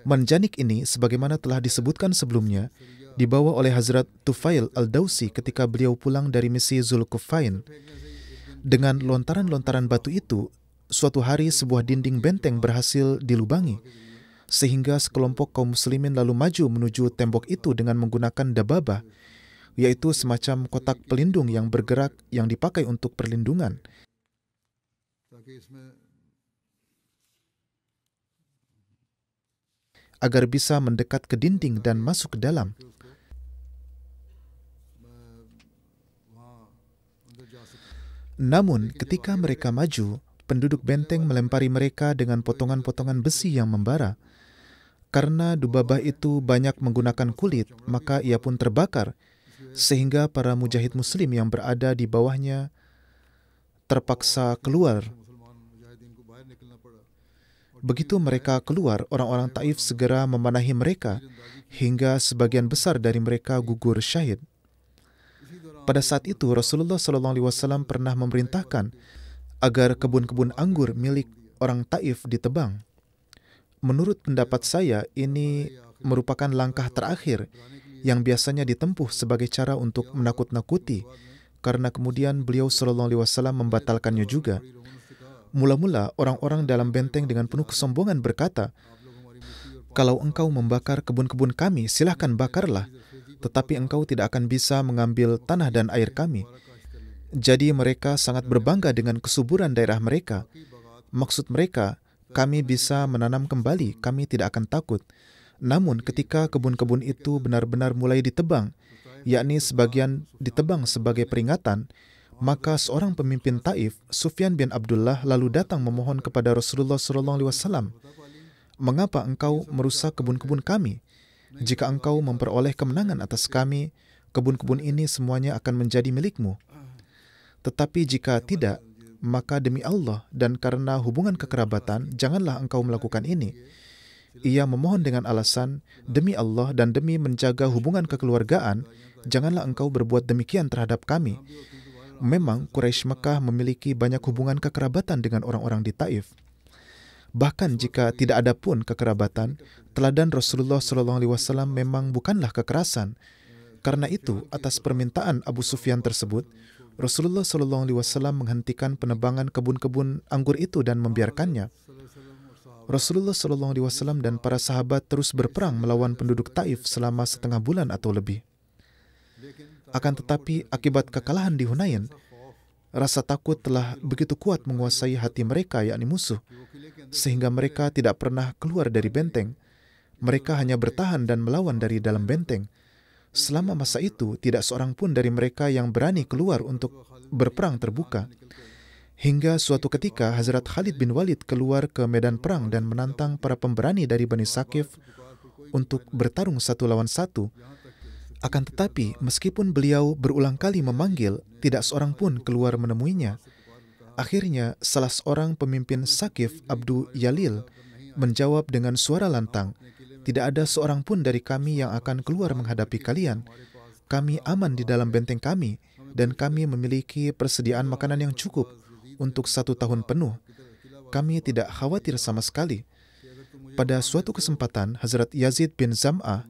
Manjanik ini, sebagaimana telah disebutkan sebelumnya, dibawa oleh Hazrat Tufail al-Dausi ketika beliau pulang dari misi Zulkufain. Dengan lontaran-lontaran batu itu, suatu hari sebuah dinding benteng berhasil dilubangi, sehingga sekelompok kaum muslimin lalu maju menuju tembok itu dengan menggunakan dababah, yaitu semacam kotak pelindung yang bergerak yang dipakai untuk perlindungan. Agar bisa mendekat ke dinding dan masuk ke dalam. Namun, ketika mereka maju, penduduk benteng melempari mereka dengan potongan-potongan besi yang membara. Karena Dubabah itu banyak menggunakan kulit, maka ia pun terbakar, sehingga para mujahid muslim yang berada di bawahnya terpaksa keluar. Begitu mereka keluar, orang-orang Taif segera memanahi mereka, hingga sebagian besar dari mereka gugur syahid. Pada saat itu, Rasulullah SAW pernah memerintahkan agar kebun-kebun anggur milik orang Taif ditebang. Menurut pendapat saya, ini merupakan langkah terakhir yang biasanya ditempuh sebagai cara untuk menakut-nakuti, karena kemudian beliau SAW membatalkannya juga. Mula-mula, orang-orang dalam benteng dengan penuh kesombongan berkata, "Kalau engkau membakar kebun-kebun kami, silahkan bakarlah, tetapi engkau tidak akan bisa mengambil tanah dan air kami." Jadi mereka sangat berbangga dengan kesuburan daerah mereka. Maksud mereka, kami bisa menanam kembali, kami tidak akan takut. Namun ketika kebun-kebun itu benar-benar mulai ditebang, yakni sebagian ditebang sebagai peringatan, maka seorang pemimpin Taif, Sufyan bin Abdullah, lalu datang memohon kepada Rasulullah SAW, "Mengapa engkau merusak kebun-kebun kami? Jika engkau memperoleh kemenangan atas kami, kebun-kebun ini semuanya akan menjadi milikmu. Tetapi jika tidak, maka demi Allah dan karena hubungan kekerabatan, janganlah engkau melakukan ini." Ia memohon dengan alasan, "Demi Allah dan demi menjaga hubungan kekeluargaan, janganlah engkau berbuat demikian terhadap kami." Memang Quraisy Mekah memiliki banyak hubungan kekerabatan dengan orang-orang di Taif. Bahkan jika tidak ada pun kekerabatan, teladan Rasulullah SAW memang bukanlah kekerasan. Karena itu, atas permintaan Abu Sufyan tersebut, Rasulullah SAW menghentikan penebangan kebun-kebun anggur itu dan membiarkannya. Rasulullah SAW dan para sahabat terus berperang melawan penduduk Taif selama setengah bulan atau lebih. Akan tetapi, akibat kekalahan di Hunain, rasa takut telah begitu kuat menguasai hati mereka, yakni musuh, sehingga mereka tidak pernah keluar dari benteng. Mereka hanya bertahan dan melawan dari dalam benteng. Selama masa itu, tidak seorang pun dari mereka yang berani keluar untuk berperang terbuka. Hingga suatu ketika, Hazrat Khalid bin Walid keluar ke medan perang dan menantang para pemberani dari Bani Saqif untuk bertarung satu lawan satu. Akan tetapi, meskipun beliau berulang kali memanggil, tidak seorang pun keluar menemuinya. Akhirnya, salah seorang pemimpin Saqif, Abdu Yalil, menjawab dengan suara lantang, "Tidak ada seorang pun dari kami yang akan keluar menghadapi kalian. Kami aman di dalam benteng kami, dan kami memiliki persediaan makanan yang cukup untuk 1 tahun penuh. Kami tidak khawatir sama sekali." Pada suatu kesempatan, Hazrat Yazid bin Zam'ah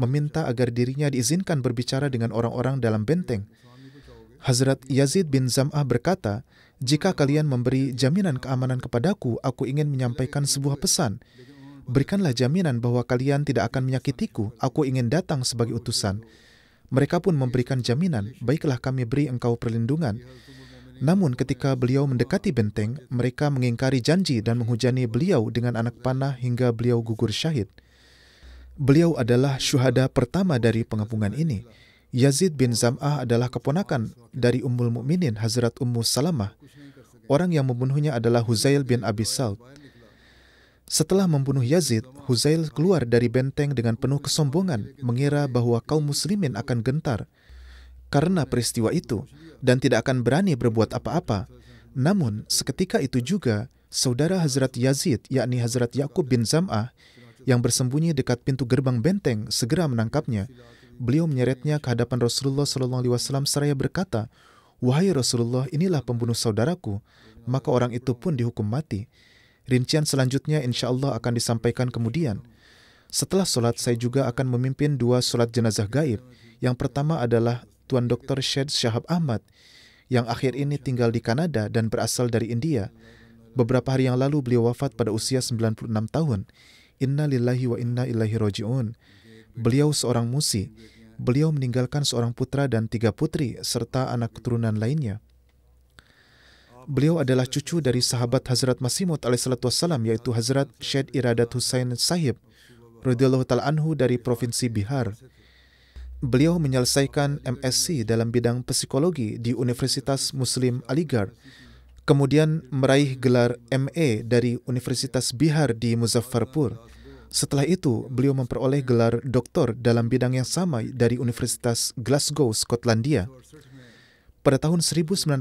meminta agar dirinya diizinkan berbicara dengan orang-orang dalam benteng. Hazrat Yazid bin Zam'ah berkata, "Jika kalian memberi jaminan keamanan kepadaku, aku ingin menyampaikan sebuah pesan. Berikanlah jaminan bahwa kalian tidak akan menyakitiku. Aku ingin datang sebagai utusan." Mereka pun memberikan jaminan, "Baiklah, kami beri engkau perlindungan." Namun ketika beliau mendekati benteng, mereka mengingkari janji dan menghujani beliau dengan anak panah hingga beliau gugur syahid. Beliau adalah syuhada pertama dari pengepungan ini. Yazid bin Zam'ah adalah keponakan dari Ummul Mukminin Hazrat Ummu Salamah. Orang yang membunuhnya adalah Huzail bin Abi Salt. Setelah membunuh Yazid, Huzail keluar dari benteng dengan penuh kesombongan, mengira bahwa kaum muslimin akan gentar karena peristiwa itu dan tidak akan berani berbuat apa-apa. Namun, seketika itu juga, saudara Hazrat Yazid, yakni Hazrat Yaqub bin Zam'ah, yang bersembunyi dekat pintu gerbang benteng, segera menangkapnya. Beliau menyeretnya ke hadapan Rasulullah SAW seraya berkata, "Wahai Rasulullah, inilah pembunuh saudaraku." Maka orang itu pun dihukum mati. Rincian selanjutnya insya Allah akan disampaikan kemudian. Setelah solat, saya juga akan memimpin 2 solat jenazah gaib. Yang pertama adalah Tuan Dr. Syed Shahab Ahmad, yang akhir ini tinggal di Kanada dan berasal dari India. Beberapa hari yang lalu beliau wafat pada usia 96 tahun. Inna lillahi wa inna ilaihi roji'un. Beliau seorang musi. Beliau meninggalkan seorang putra dan 3 putri serta anak keturunan lainnya. Beliau adalah cucu dari sahabat Hazrat Masih Maud alaihissalatu wassalam, yaitu Hazrat Syed Iradat Husain Sahib radhiyallahu ta'ala anhu dari Provinsi Bihar. Beliau menyelesaikan MSc dalam bidang psikologi di Universitas Muslim Aligarh, kemudian meraih gelar MA dari Universitas Bihar di Muzaffarpur. Setelah itu, beliau memperoleh gelar doktor dalam bidang yang sama dari Universitas Glasgow, Skotlandia. Pada tahun 1968,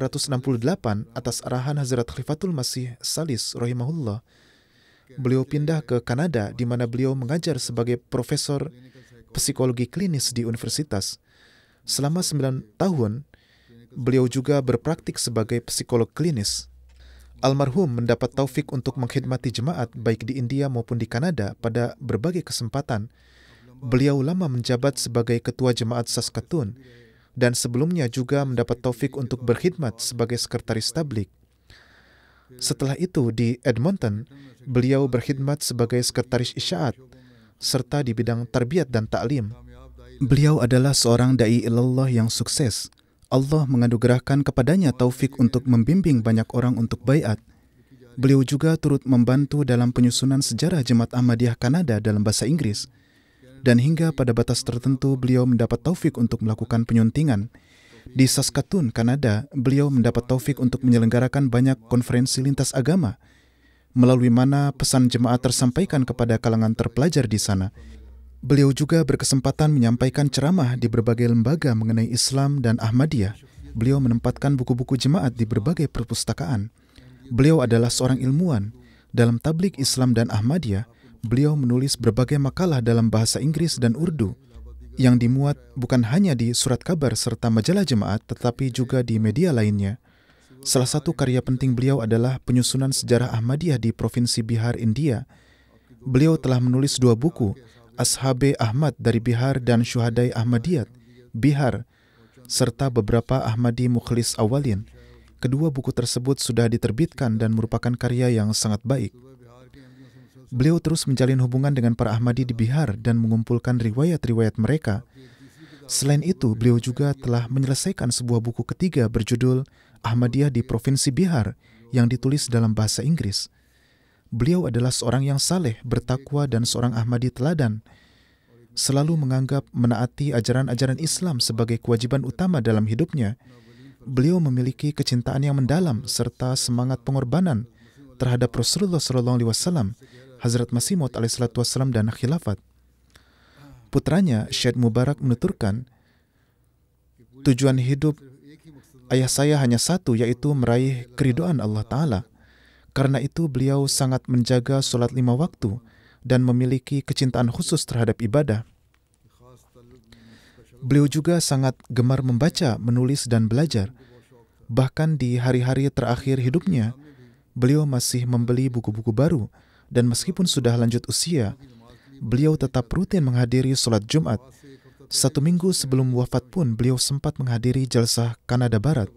atas arahan Hazrat Khalifatul Masih Salis rahimahullah, beliau pindah ke Kanada di mana beliau mengajar sebagai profesor psikologi klinis di universitas. Selama 9 tahun, beliau juga berpraktik sebagai psikolog klinis. Almarhum mendapat taufik untuk mengkhidmati jemaat baik di India maupun di Kanada pada berbagai kesempatan. Beliau lama menjabat sebagai ketua jemaat Saskatoon dan sebelumnya juga mendapat taufik untuk berkhidmat sebagai sekretaris tabligh. Setelah itu di Edmonton, beliau berkhidmat sebagai sekretaris isyaat serta di bidang tarbiyat dan ta'lim. Beliau adalah seorang dai ilallah yang sukses. Allah menganugerahkan kepadanya taufik untuk membimbing banyak orang untuk baiat. Beliau juga turut membantu dalam penyusunan sejarah Jemaat Ahmadiyah Kanada dalam bahasa Inggris. Dan hingga pada batas tertentu beliau mendapat taufik untuk melakukan penyuntingan. Di Saskatoon, Kanada, beliau mendapat taufik untuk menyelenggarakan banyak konferensi lintas agama, melalui mana pesan jemaat tersampaikan kepada kalangan terpelajar di sana. Beliau juga berkesempatan menyampaikan ceramah di berbagai lembaga mengenai Islam dan Ahmadiyah. Beliau menempatkan buku-buku jemaat di berbagai perpustakaan. Beliau adalah seorang ilmuwan. Dalam tabligh Islam dan Ahmadiyah, beliau menulis berbagai makalah dalam bahasa Inggris dan Urdu yang dimuat bukan hanya di surat kabar serta majalah jemaat, tetapi juga di media lainnya. Salah satu karya penting beliau adalah penyusunan sejarah Ahmadiyah di Provinsi Bihar, India. Beliau telah menulis 2 buku, Ashabe Ahmad dari Bihar dan Syuhadai Ahmadiyat, Bihar, serta beberapa Ahmadi Mukhlis Awalin. Kedua buku tersebut sudah diterbitkan dan merupakan karya yang sangat baik. Beliau terus menjalin hubungan dengan para Ahmadi di Bihar dan mengumpulkan riwayat-riwayat mereka. Selain itu, beliau juga telah menyelesaikan sebuah buku ketiga berjudul Ahmadiyah di Provinsi Bihar yang ditulis dalam bahasa Inggris. Beliau adalah seorang yang saleh, bertakwa, dan seorang Ahmadi teladan. Selalu menganggap menaati ajaran-ajaran Islam sebagai kewajiban utama dalam hidupnya. Beliau memiliki kecintaan yang mendalam serta semangat pengorbanan terhadap Rasulullah SAW, Hazrat Masih Maud alaihissalam dan khilafat. Putranya, Syed Mubarak, menuturkan, tujuan hidup ayah saya hanya satu, yaitu meraih keridhaan Allah Ta'ala. Karena itu beliau sangat menjaga sholat 5 waktu dan memiliki kecintaan khusus terhadap ibadah. Beliau juga sangat gemar membaca, menulis, dan belajar. Bahkan di hari-hari terakhir hidupnya, beliau masih membeli buku-buku baru, dan meskipun sudah lanjut usia, beliau tetap rutin menghadiri sholat Jumat. 1 minggu sebelum wafat pun beliau sempat menghadiri jalsah Kanada Barat.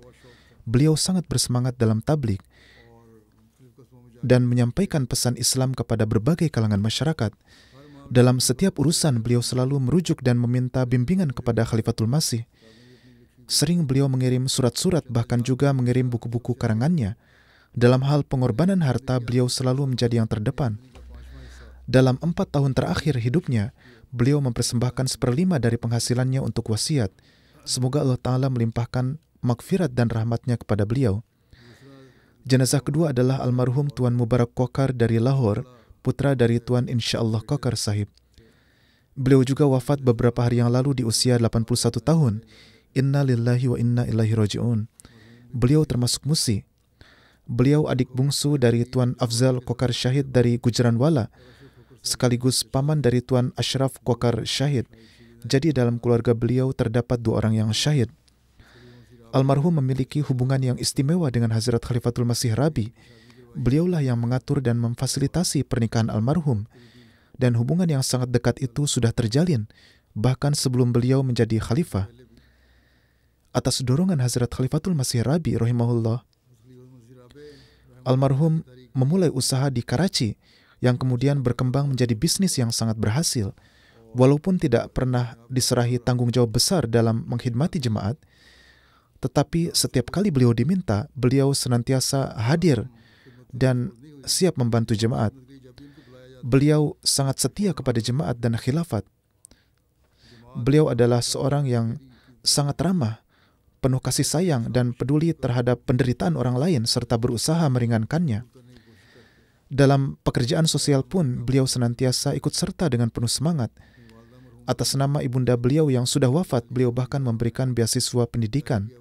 Beliau sangat bersemangat dalam tabligh dan menyampaikan pesan Islam kepada berbagai kalangan masyarakat. Dalam setiap urusan, beliau selalu merujuk dan meminta bimbingan kepada Khalifatul Masih. Sering beliau mengirim surat-surat, bahkan juga mengirim buku-buku karangannya. Dalam hal pengorbanan harta, beliau selalu menjadi yang terdepan. Dalam 4 tahun terakhir hidupnya, beliau mempersembahkan 1/5 dari penghasilannya untuk wasiat. Semoga Allah Ta'ala melimpahkan maghfirat dan rahmatnya kepada beliau. Jenazah kedua adalah almarhum Tuan Mubarak Kokar dari Lahore, putra dari Tuan Insyaallah Kokar Sahib. Beliau juga wafat beberapa hari yang lalu di usia 81 tahun. Inna lillahi wa inna ilaihi raji'un. Beliau termasuk musi. Beliau adik bungsu dari Tuan Afzal Kokar Syahid dari Gujranwala, sekaligus paman dari Tuan Ashraf Kokar Syahid. Jadi dalam keluarga beliau terdapat 2 orang yang syahid. Almarhum memiliki hubungan yang istimewa dengan Hazrat Khalifatul Masih Rabi. Beliaulah yang mengatur dan memfasilitasi pernikahan almarhum. Dan hubungan yang sangat dekat itu sudah terjalin, bahkan sebelum beliau menjadi khalifah. Atas dorongan Hazrat Khalifatul Masih Rabi rahimahullah, almarhum memulai usaha di Karachi yang kemudian berkembang menjadi bisnis yang sangat berhasil. Walaupun tidak pernah diserahi tanggung jawab besar dalam mengkhidmati jemaat, tetapi setiap kali beliau diminta, beliau senantiasa hadir dan siap membantu jemaat. Beliau sangat setia kepada jemaat dan khilafat. Beliau adalah seorang yang sangat ramah, penuh kasih sayang dan peduli terhadap penderitaan orang lain serta berusaha meringankannya. Dalam pekerjaan sosial pun, beliau senantiasa ikut serta dengan penuh semangat. Atas nama ibunda beliau yang sudah wafat, beliau bahkan memberikan beasiswa pendidikan.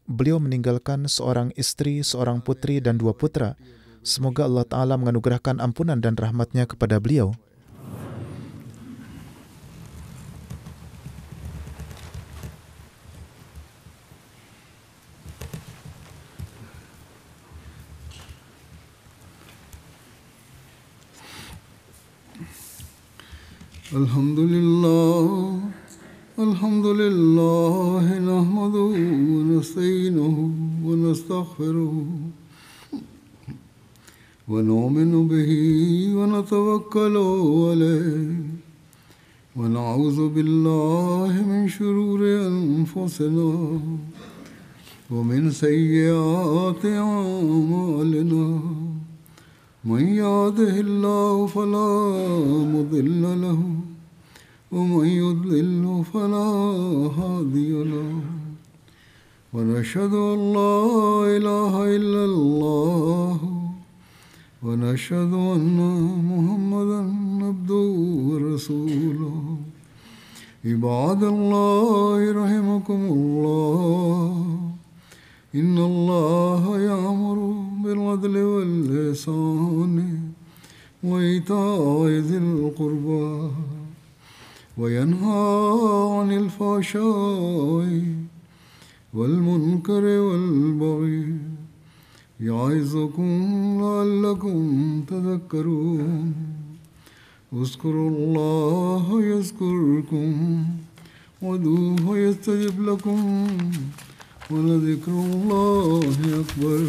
Beliau meninggalkan seorang istri, seorang putri, dan 2 putra. Semoga Allah Ta'ala menganugerahkan ampunan dan rahmatnya kepada beliau. Alhamdulillah nahmaduhu wa nasta'inuhu wa nastaghfiruhu wa nu'minu bihi wa natawakkalu alayhi wa na'udzu billahi min shururi anfusina wa min sayyiati a'malina. من يهده الله فلا مضل له ومن يضلل فلا هادي له ونشهد أن لا إله إلا الله ونشهد أن محمدا عبده ورسوله. عباد الله رحمكم الله إن الله يأمر بالعدل والإحسان وإيتاء ذي القربى وينهى عن الفحشاء والمنكر والبغي يعظكم لعلكم تذكرون. اذكروا الله يذكركم وادعوه يستجب لكم ولذكر الله أكبر.